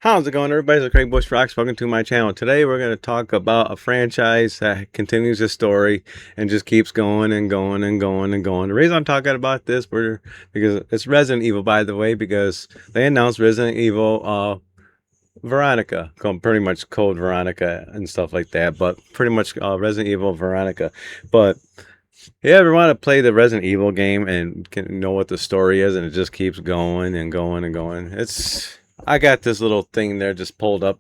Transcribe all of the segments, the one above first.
How's it going, everybody? It's Craig Bush Rocks. Welcome to my channel. Today we're going to talk about a franchise that continues its story and just keeps going and going and going and going. The reason I'm talking about this because it's Resident Evil, by the way, because they announced Resident Evil Veronica, pretty much Code Veronica and stuff like that, but pretty much Resident Evil Veronica. But you ever want to play the Resident Evil game and can know what the story is, and it just keeps going and going and going? I got this little thing there just pulled up.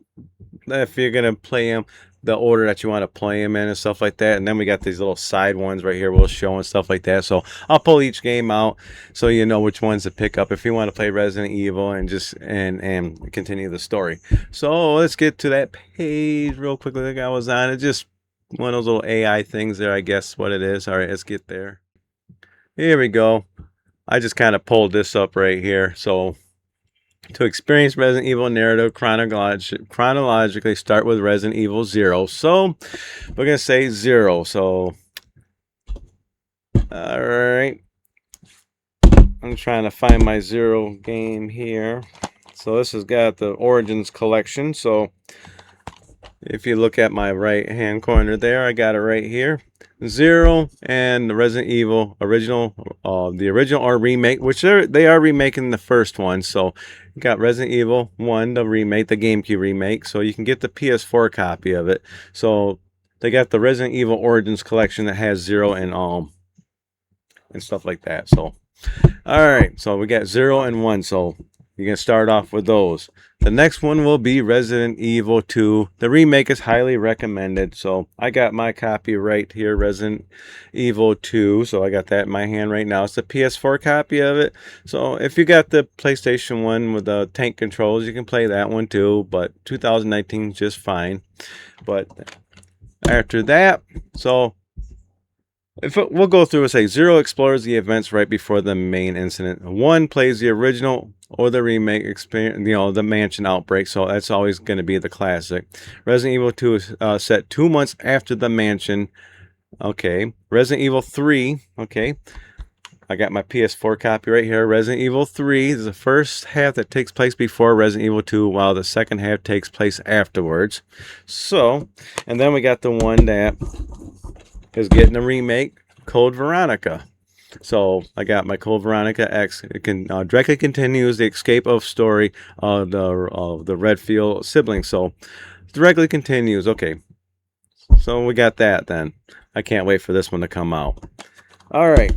If you're gonna play them, the order that you want to play them in and stuff like that, and then we got these little side ones right here we'll show and stuff like that. So I'll pull each game out so you know which ones to pick up if you want to play Resident Evil and just and continue the story. So let's get to that page real quickly. Like I was on it, just one of those little AI things there, I guess what it is. All right, let's get there. Here we go. I just kind of pulled this up right here. So to experience Resident Evil narrative chronologically, start with Resident Evil 0. So we're going to say 0. So, alright. I'm trying to find my 0 game here. So this has got the Origins collection. So if you look at my right hand corner there, I got it right here. 0 and the Resident Evil original, the original or remake, which they are remaking the first one. So you got Resident Evil 1, the remake, the GameCube remake. So you can get the PS4 copy of it. So they got the Resident Evil Origins collection that has 0 and stuff like that. So all right, so we got 0 and 1. So you can start off with those. The next one will be Resident Evil 2. The remake is highly recommended. So I got my copy right here, Resident Evil 2. So I got that in my hand right now. It's a PS4 copy of it. So if you got the PlayStation 1 with the tank controls, you can play that one too. But 2019 is just fine. But after that, so we'll go through and say 0 explores the events right before the main incident. 1 plays the original or the remake experience, the mansion outbreak. So that's always going to be the classic. Resident Evil 2 is set 2 months after the mansion. Okay. Resident Evil 3. Okay. I got my PS4 copy right here. Resident Evil 3 is the first half that takes place before Resident Evil 2, while the second half takes place afterwards. So, and then we got the one that is getting a remake, Code Veronica. So I got my Code Veronica X. It can directly continues the escape of story of the Redfield siblings. So directly continues. Okay, so we got that then. I can't wait for this one to come out. All right,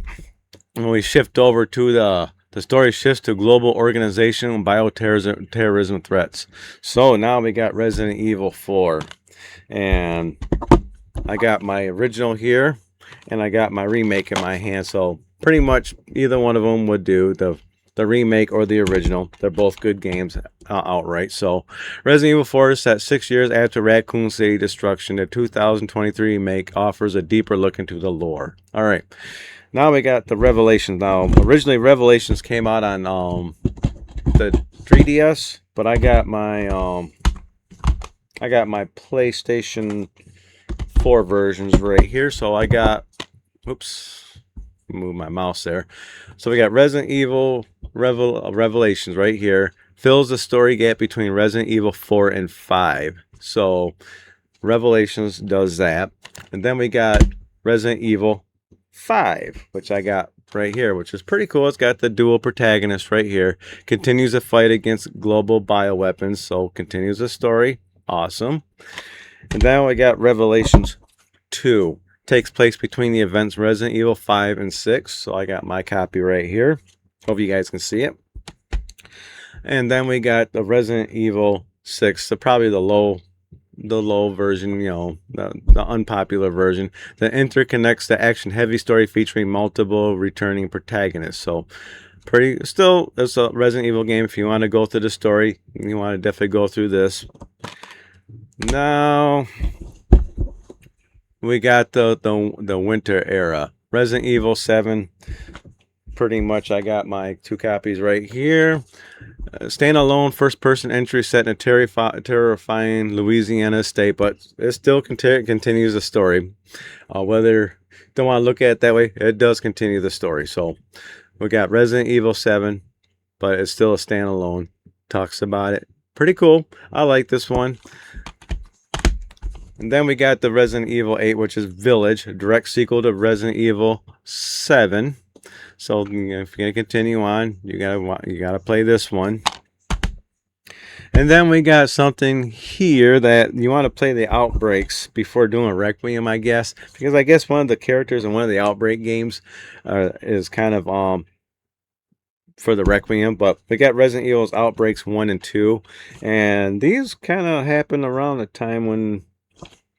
when we shift over to the story shifts to global organization bioterrorism threats. So now we got Resident Evil 4, and I got my original here, and I got my remake in my hand. So pretty much either one of them would do, the remake or the original. They're both good games outright. So Resident Evil 4 is set 6 years after Raccoon City destruction. The 2023 remake offers a deeper look into the lore. All right, now we got the Revelations. Now originally Revelations came out on the 3DS, but I got my PlayStation 4 versions right here. So I got, oops, move my mouse there. So we got Resident Evil Revelations right here. Fills the story gap between Resident Evil 4 and 5. So Revelations does that. And then we got Resident Evil 5, which I got right here, which is pretty cool. It's got the dual protagonist right here. Continues the fight against global bioweapons. So continues the story. Awesome. And then we got Revelations 2. Takes place between the events Resident Evil 5 and 6. So I got my copy right here. Hope you guys can see it. And then we got the Resident Evil 6, probably the low version, the unpopular version, that interconnects the action-heavy story featuring multiple returning protagonists. So still, it's a Resident Evil game. If you want to go through the story, you want to definitely go through this. Now we got the winter era. Resident Evil 7. Pretty much I got my 2 copies right here. Standalone first-person entry set in a terrifying Louisiana state, but it still continues the story. Whether you don't want to look at it that way, it does continue the story. So we got Resident Evil 7, but it's still a standalone. Talks about it. Pretty cool. I like this one. And then we got the Resident Evil 8, which is Village, a direct sequel to Resident Evil 7. So if you're gonna continue on, you gotta play this one. And then we got something here that you want to play the Outbreaks before doing Requiem, I guess, because I guess one of the characters in one of the Outbreak games is kind of for the Requiem. But we got Resident Evil's Outbreaks 1 and 2, and these kind of happened around the time when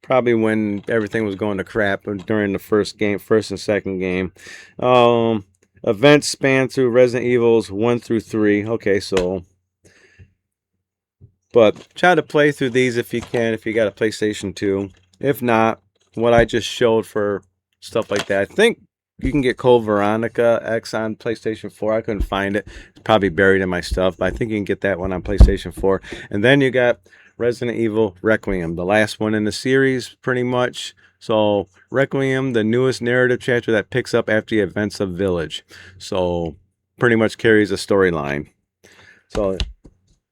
probably when everything was going to crap during the first and second game. Events span through Resident Evil's 1 through 3. Okay, so. But try to play through these if you can, if you got a PlayStation 2. If not, what I just showed for stuff like that. I think you can get Code Veronica X on PlayStation 4. I couldn't find it. It's probably buried in my stuff, but I think you can get that one on PlayStation 4. And then you got Resident Evil Requiem, the last one in the series, pretty much. So, Requiem, the newest narrative chapter that picks up after the events of Village. So, pretty much carries a storyline. So,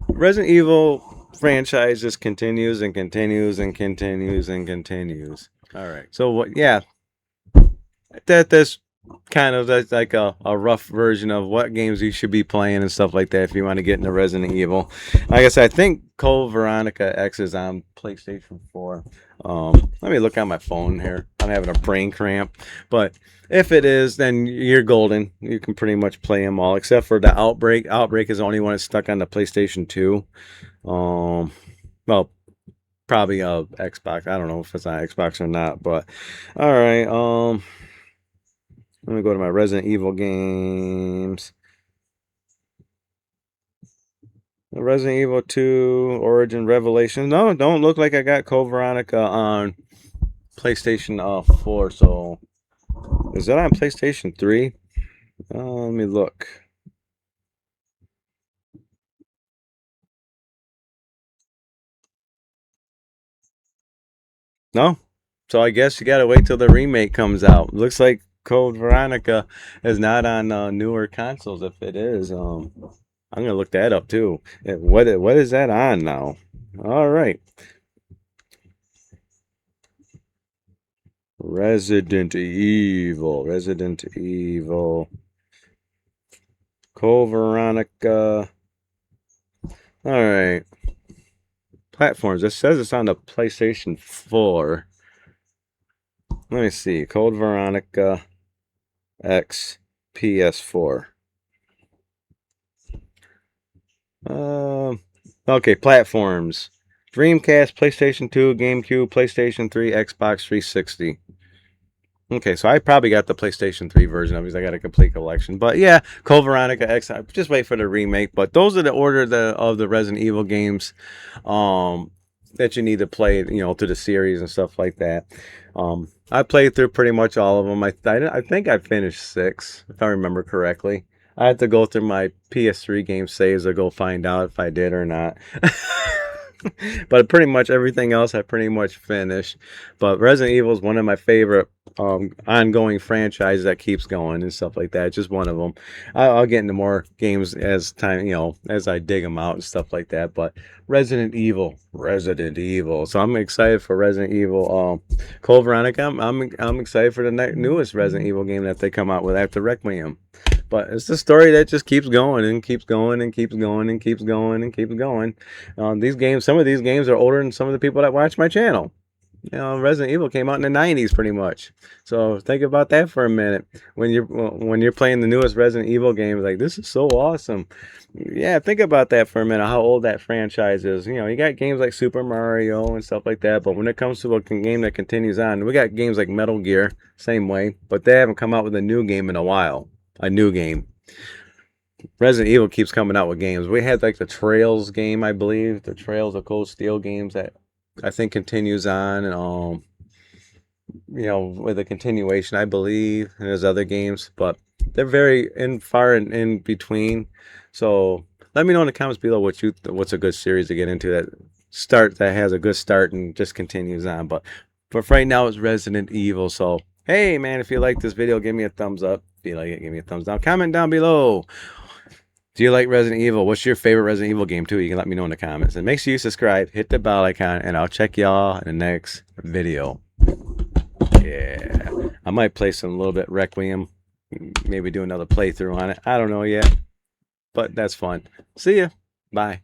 Resident Evil franchise just continues and continues and continues and continues. All right. So what? Yeah, that's kind of that's like a rough version of what games you should be playing and stuff like that if you want to get into Resident Evil. Like I said, I think Code Veronica X is on PlayStation 4. Let me look on my phone here. I'm having a brain cramp, but if it is, then you're golden. You can pretty much play them all except for the Outbreak. Outbreak is the only one that's stuck on the PlayStation 2. Well, probably Xbox. I don't know if it's on Xbox or not, but all right. Let me go to my Resident Evil games. Resident Evil 2 Origin Revelation. No, don't look like I got Code Veronica on PlayStation 4. So is that on PlayStation 3? Let me look. No. So I guess you gotta wait till the remake comes out. Looks like Code Veronica is not on newer consoles. If it is, I'm gonna look that up too. What is that on now? All right. Resident Evil. Code Veronica. All right. Platforms. It says it's on the PlayStation 4. Let me see. Code Veronica X PS4. Okay, platforms. Dreamcast, PlayStation 2, GameCube, PlayStation 3, Xbox 360. Okay, so I probably got the PlayStation 3 version of it because I got a complete collection. But yeah, Code Veronica X. Just wait for the remake. But those are the order of the Resident Evil games that you need to play, you know, through the series and stuff like that. I played through pretty much all of them. I think I finished 6, if I remember correctly. I had to go through my PS3 game saves to go find out if I did or not. But pretty much everything else I pretty much finished. But Resident Evil is one of my favorite ongoing franchises that keeps going and stuff like that. It's just one of them. I'll get into more games as time, you know, as I dig them out and stuff like that. But Resident Evil. So I'm excited for Resident Evil. Code Veronica. I'm excited for the newest Resident Evil game that they come out with after Requiem. But it's a story that just keeps going and keeps going and keeps going and keeps going and keeps going. These games, some of these games are older than some of the people that watch my channel. You know, Resident Evil came out in the 90s pretty much. So think about that for a minute. When you're playing the newest Resident Evil game, like, this is so awesome. Yeah, think about that for a minute, how old that franchise is. You know, you got games like Super Mario and stuff like that, but when it comes to a game that continues on, we got games like Metal Gear, same way, but they haven't come out with a new game in a while. A new game. Resident Evil keeps coming out with games. We had like the Trails game, I believe, the Trails of Cold Steel games that I think continues on, and you know, with a continuation, I believe, and there's other games, but they're very far in between. So let me know in the comments below what's a good series to get into that has a good start and just continues on. But for right now, it's Resident Evil. So hey man, if you like this video, give me a thumbs up. If you like it, give me a thumbs down. Comment down below. Do you like Resident Evil? What's your favorite Resident Evil game too? You can let me know in the comments. And make sure you subscribe, hit the bell icon, and I'll check y'all in the next video. Yeah. I might play some a little bit Requiem. Maybe do another playthrough on it. I don't know yet. But that's fun. See ya. Bye.